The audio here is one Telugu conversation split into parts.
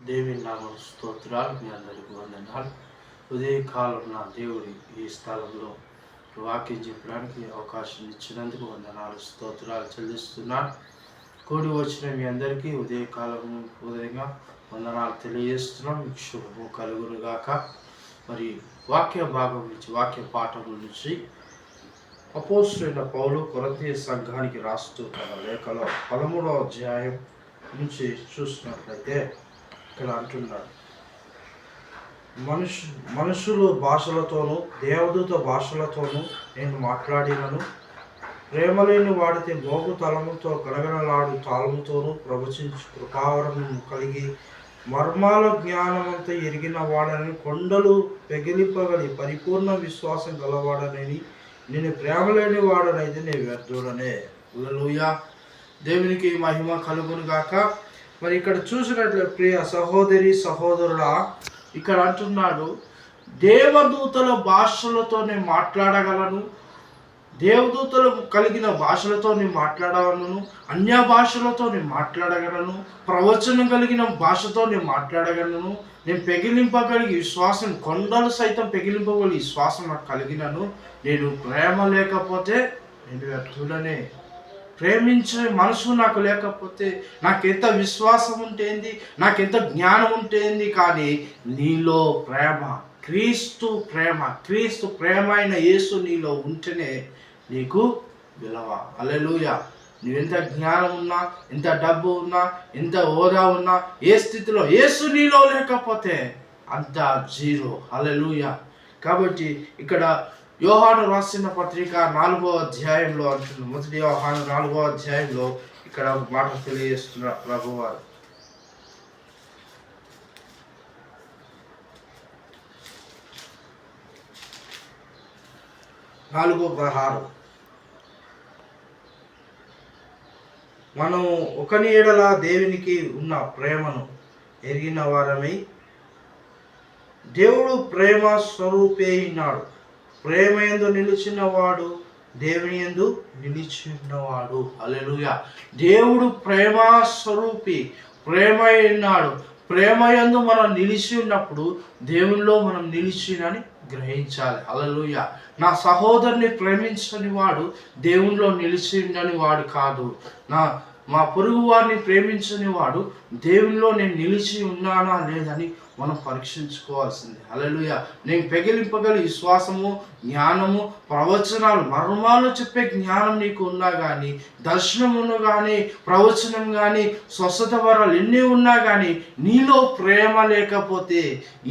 దేవి నామ స్తోత్రాలు. మీ అందరికీ వందనాలు. ఉదయకాలం నా దేవుడి ఈ స్థలంలో వాక్యం చెప్పడానికి అవకాశం ఇచ్చినందుకు వందనాలు, స్తోత్రాలు చెల్లిస్తున్నాను. కూడి వచ్చిన మీ అందరికీ ఉదయంగా వందనాలు తెలియజేస్తున్నాం. మీకు శుభము కలుగును గాక. మరి వాక్య భాగం నుంచి, వాక్య పాఠం నుంచి అపోస్తలుడైన పౌలు కొరింథీ సంఘానికి రాస్తూ తన లేఖలో 13వ అధ్యాయం నుంచి చూసినట్లయితే ఇక్కడ అంటున్నాడు, మనుషులు భాషలతోనూ దేవదూత భాషలతోనూ నేను మాట్లాడినను, ప్రేమలేని వాడితే మోగు తలముతో గలగలలాడు తాళముతోనూ ప్రవచించు కృపావరము కలిగి మర్మాల జ్ఞానమంతా ఎరిగిన వాడని, కొండలు పెగిలిపగలి పరిపూర్ణ విశ్వాసం గలవాడనని, నేను ప్రేమలేని వాడనైతే నేను వ్యర్థుడనే. హల్లెలూయా, దేవునికి మహిమ కలుగును గాక. మరి ఇక్కడ చూసినట్లు ప్రియ సహోదరి సహోదరుడా, ఇక్కడ అంటున్నాడు, దేవదూతల భాషలతోనే మాట్లాడగలను, దేవదూతలు కలిగిన భాషలతో నేను మాట్లాడగలను, అన్య భాషలతో నేను మాట్లాడగలను, ప్రవచనం కలిగిన భాషతో నేను మాట్లాడగలను, నేను పెగిలింపగలిగి విశ్వాసం, కొండలు సైతం పెగిలింపగలిగి విశ్వాసం నాకు కలిగినను, నేను ప్రేమ లేకపోతే నేను వ్యర్థుడనే. ప్రేమించే మనసు నాకు లేకపోతే, నాకెంత విశ్వాసం ఉంటేంది, నాకెంత జ్ఞానం ఉంటేంది, కానీ నీలో ప్రేమ, క్రీస్తు ప్రేమ అయిన యేసు నీలో ఉంటేనే నీకు విలువ. హల్లెలూయా. నువ్వెంత జ్ఞానం ఉన్నా, ఎంత డబ్బు ఉన్నా, ఎంత హోదా ఉన్నా, ఏ స్థితిలో యేసు నీలో లేకపోతే అంత జీరో. హల్లెలూయా. కాబట్టి ఇక్కడ యోహాను రాసిన పత్రిక 4వ అధ్యాయంలో అంటున్నారు, మొదటి యోహాను 4వ అధ్యాయంలో ఇక్కడ ఒక మాట తెలియజేస్తున్నారు ప్రభువారు. 4:16 మనం ఒకని ఎడల దేవునికి ఉన్న ప్రేమను ఎరిగిన వారమై, దేవుడు ప్రేమ స్వరూపే అయినాడు, ప్రేమ యందు నిలిచిన వాడు దేవుని యందు నిలిచి ఉన్నవాడు. హల్లెలూయా. దేవుడు ప్రేమ స్వరూపి, ప్రేమ అయినాడు. ప్రేమ యందు మనం నిలిచి ఉన్నప్పుడు దేవునిలో మనం నిలిచినని గ్రహించాలి. హల్లెలూయా. నా సహోదరుని ప్రేమించని వాడు దేవునిలో నిలిచి ఉండని వాడు కాదు. మా పొరుగు వారిని ప్రేమించని వాడు దేవునిలో నేను నిలిచి ఉన్నానా లేదని మనం పరీక్షించుకోవాల్సింది. హల్లెలూయా. నేను పెగిలింపగలి విశ్వాసము, జ్ఞానము, ప్రవచనాలు, మర్మాలు చెప్పే జ్ఞానం నీకు ఉన్నా కానీ, దర్శనమును కానీ, ప్రవచనం కానీ, స్వస్థత వరాలు ఎన్ని ఉన్నా కానీ, నీలో ప్రేమ లేకపోతే,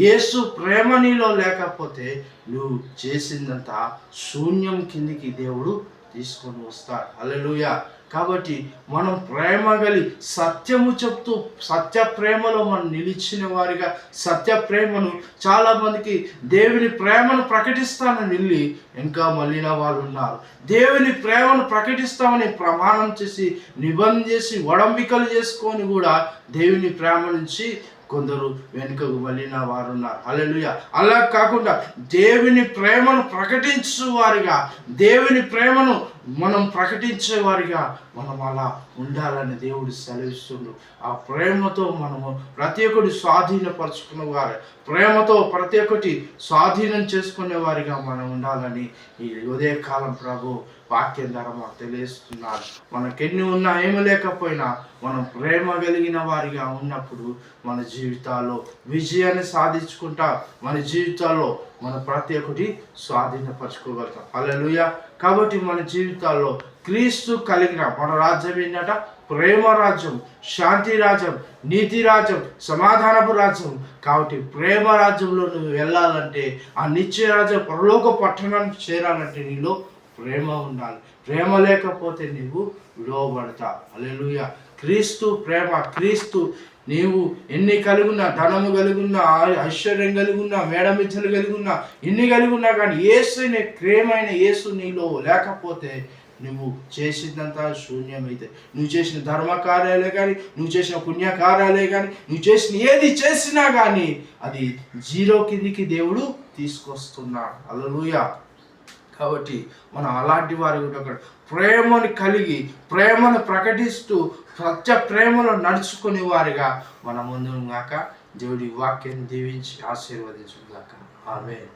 యేసు ప్రేమ నీలో లేకపోతే, నువ్వు చేసిందంతా శూన్యం కిందికి దేవుడు తీసుకొని వస్తాడు. హల్లెలూయా. కాబట్టి మనం ప్రేమ గలి సత్యము చెప్తూ, సత్య ప్రేమలో మనం నిలిచిన వారిగా, సత్య ప్రేమను చాలామందికి దేవుని ప్రేమను ప్రకటిస్తానని వెళ్ళి ఇంకా మళ్ళిన వాళ్ళు ఉన్నారు. దేవుని ప్రేమను ప్రకటిస్తామని ప్రమాణం చేసి, నిబంధన చేసి, ఒడంబికలు చేసుకొని కూడా దేవుని ప్రేమ నుంచి కొందరు వెనుకకు వెళ్ళిన వారు ఉన్నారు. హల్లెలూయా. అలా కాకుండా దేవుని ప్రేమను ప్రకటించే వారిగా, దేవుని ప్రేమను మనం ప్రకటించేవారిగా మనం అలా ఉండాలని దేవుడు సెలవిస్తుండు. ఆ ప్రేమతో మనము ప్రతి ఒక్కటి స్వాధీనపరుచుకున్న వారు, ప్రేమతో ప్రతి ఒక్కటి స్వాధీనం చేసుకునే వారిగా మనం ఉండాలని ఈ ఉదయకాలం ప్రభు వాక్యం ద్వారా మనకు తెలియజేస్తున్నారు. మనకెన్ని ఉన్నా ఏమి లేకపోయినా మనం ప్రేమ కలిగిన వారిగా ఉన్నప్పుడు మన జీవితాల్లో విజయాన్ని సాధించుకుంటా, మన జీవితాల్లో మన ప్రతి ఒక్కటి స్వాధీనపరచుకోగలుగుతాం. హల్లెలూయా. కాబట్టి మన జీవితాల్లో క్రీస్తు కలిగిన మన రాజ్యం ఏంటంట? ప్రేమ రాజ్యం, శాంతి రాజ్యం, నీతి రాజ్యం, సమాధానపు రాజ్యం. కాబట్టి ప్రేమ రాజ్యంలో నువ్వు వెళ్ళాలంటే, ఆ నిత్య రాజ్యం పరలోక పట్టణానికి చేరాలంటే నీలో ప్రేమ ఉండాలి. ప్రేమ లేకపోతే నీవు విడవబడతావు. హల్లెలూయా. క్రీస్తు ప్రేమ, క్రీస్తు నీవు ఎన్ని కలిగున్నా, ధనము కలిగున్నా, ఐశ్వర్యం కలిగున్నా, మేడమిచ్చలు కలిగున్నా, ఎన్ని కలిగున్నా కానీ యేసుని ప్రేమైన యేసు నీలో లేకపోతే నువ్వు చేసిందంతా శూన్యమైతే, నువ్వు చేసిన ధర్మకార్యాలే కానీ, నువ్వు చేసిన పుణ్యకార్యాలే కానీ, నువ్వు చేసిన ఏది చేసినా కానీ అది జీరో కిందికి దేవుడు తీసుకొస్తున్నాడు. హల్లెలూయా. కాబట్టి మనం అలాంటి వారి కూడా ప్రేమను కలిగి, ప్రేమను ప్రకటిస్తూ, సత్య ప్రేమలో నడుచుకునే వారిగా మన ముందు గాక దేవుడి వాక్యాన్ని దీవించి ఆశీర్వదించుగాక. ఆమేన్.